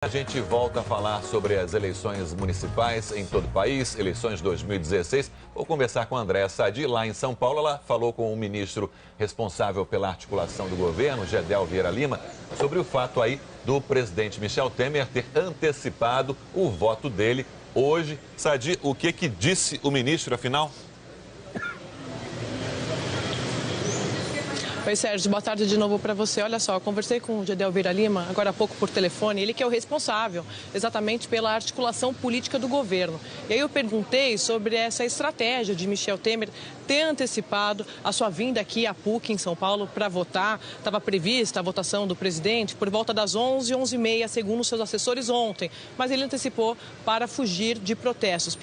A gente volta a falar sobre as eleições municipais em todo o país, eleições 2016. Vou conversar com a Andréa Sadi, lá em São Paulo. Ela falou com o ministro responsável pela articulação do governo, Gedel Vieira Lima, sobre o fato aí do presidente Michel Temer ter antecipado o voto dele hoje. Sadi, o que disse o ministro, afinal? Oi, Sérgio, boa tarde de novo para você. Olha só, eu conversei com o Gedel Vieira Lima agora há pouco por telefone, ele que é o responsável exatamente pela articulação política do governo. E aí eu perguntei sobre essa estratégia de Michel Temer ter antecipado a sua vinda aqui à PUC em São Paulo para votar. Estava prevista a votação do presidente por volta das 11, 11h30, segundo seus assessores ontem, mas ele antecipou para fugir de protestos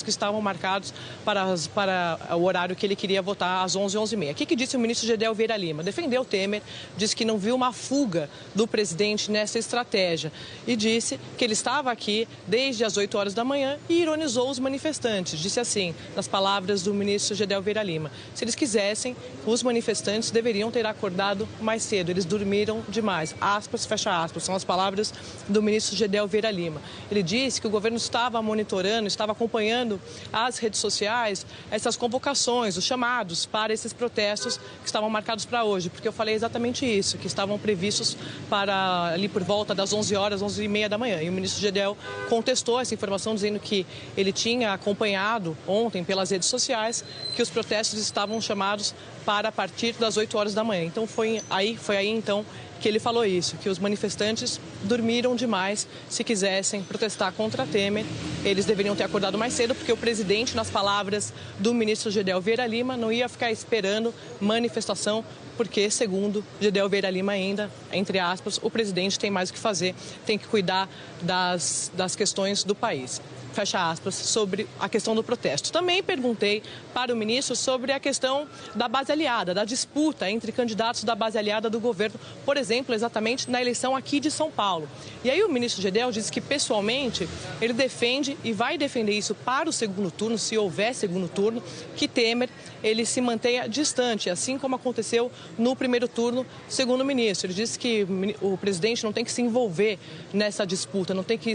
que estavam marcados para o horário que ele queria votar às 11, 11h30. O que disse o ministro Gedel Vieira Lima? Defendeu Temer, disse que não viu uma fuga do presidente nessa estratégia e disse que ele estava aqui desde as 8 horas da manhã e ironizou os manifestantes. Disse assim, nas palavras do ministro Gedel Vieira Lima, se eles quisessem, os manifestantes deveriam ter acordado mais cedo, eles dormiram demais. Aspas, fecha aspas, são as palavras do ministro Gedel Vieira Lima. Ele disse que o governo estava monitorando, estava acompanhando as redes sociais, essas convocações, os chamados para esses protestos que estavam marcados para hoje, porque eu falei exatamente isso, que estavam previstos para ali por volta das 11 horas, 11h30 da manhã. E o ministro Gedel contestou essa informação, dizendo que ele tinha acompanhado ontem pelas redes sociais que os protestos estavam chamados para a partir das 8 horas da manhã. Então foi aí então que ele falou isso, que os manifestantes dormiram demais. Se quisessem protestar contra Temer, eles deveriam ter acordado mais cedo, porque o presidente, nas palavras do ministro Gedel Vieira Lima, não ia ficar esperando manifestação, porque, segundo Gedel Vieira Lima ainda, entre aspas, o presidente tem mais o que fazer, tem que cuidar das questões do país. Fecha aspas, sobre a questão do protesto. Também perguntei para o ministro sobre a questão da base aliada, da disputa entre candidatos da base aliada do governo, por exemplo, exatamente na eleição aqui de São Paulo. E aí o ministro Gedel disse que, pessoalmente, ele defende e vai defender isso para o segundo turno, se houver segundo turno, que Temer ele se mantenha distante, assim como aconteceu no primeiro turno, segundo o ministro. Ele disse que o presidente não tem que se envolver nessa disputa, não tem que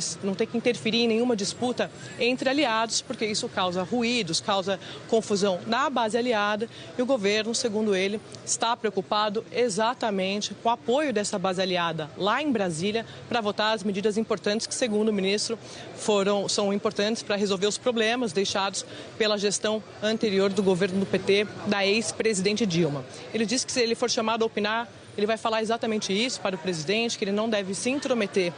interferir em nenhuma disputa entre aliados, porque isso causa ruídos, causa confusão na base aliada, e o governo, segundo ele, está preocupado exatamente com o apoio dessa base aliada lá em Brasília para votar as medidas importantes que, segundo o ministro, são importantes para resolver os problemas deixados pela gestão anterior do governo do PT, da ex-presidente Dilma. Ele disse que, se ele for chamado a opinar, ele vai falar exatamente isso para o presidente, que ele não deve se intrometer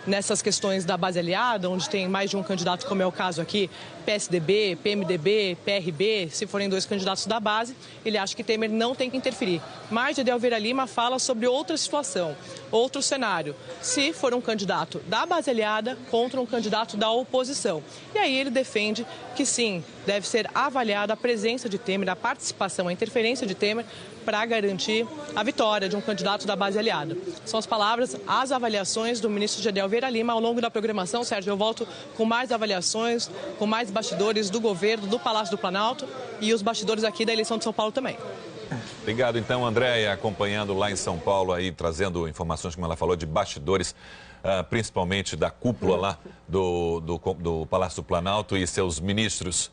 nessas questões da base aliada, onde tem mais de um candidato, como é o caso aqui, PSDB, PMDB, PRB, se forem 2 candidatos da base, ele acha que Temer não tem que interferir. Mas Gedel Vieira Lima fala sobre outra situação, outro cenário, se for um candidato da base aliada contra um candidato da oposição. E aí ele defende que sim, deve ser avaliada a presença de Temer, a participação, a interferência de Temer para garantir a vitória de um candidato da base aliada. São as palavras, as avaliações do ministro Gedel Vieira Lima. Ao longo da programação, Sérgio, eu volto com mais avaliações, com mais bastidores do governo, do Palácio do Planalto e os bastidores aqui da eleição de São Paulo também. Obrigado, então, Andréia, acompanhando lá em São Paulo, aí, trazendo informações, como ela falou, de bastidores, principalmente da cúpula lá do Palácio do Planalto e seus ministros